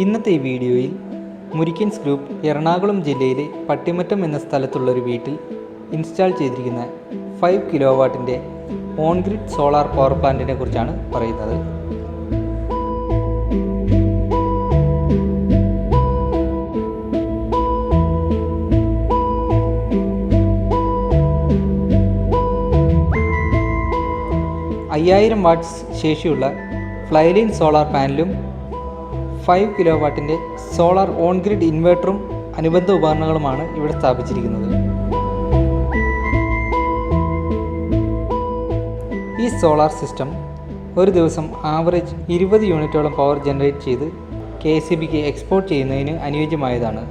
ഇന്നത്തെ ഈ വീഡിയോയിൽ മുരിക്കൻസ് ഗ്രൂപ്പ് എറണാകുളം ജില്ലയിലെ പട്ടിമറ്റം എന്ന സ്ഥലത്തുള്ളൊരു വീട്ടിൽ ഇൻസ്റ്റാൾ ചെയ്തിരിക്കുന്ന 5 കിലോവാട്ടിൻ്റെ ഓൺഗ്രിഡ് സോളാർ പവർ പ്ലാന്റിനെ കുറിച്ചാണ് പറയുന്നത്. $5000 വാട്ട്സ് ശേഷിയുള്ള ഫ്ലൈലൈൻ സോളാർ പാനലും 5 കിലോവാട്ടിൻ്റെ സോളാർ ഓൺഗ്രിഡ് ഇൻവെർട്ടറും അനുബന്ധ ഉപകരണങ്ങളുമാണ് ഇവിടെ സ്ഥാപിച്ചിരിക്കുന്നത്. ഈ സോളാർ സിസ്റ്റം ഒരു ദിവസം ആവറേജ് 20 യൂണിറ്റോളം പവർ ജനറേറ്റ് ചെയ്ത് KSEBിക്ക് എക്സ്പോർട്ട് ചെയ്യുന്നതിന് അനുയോജ്യമായതാണ്.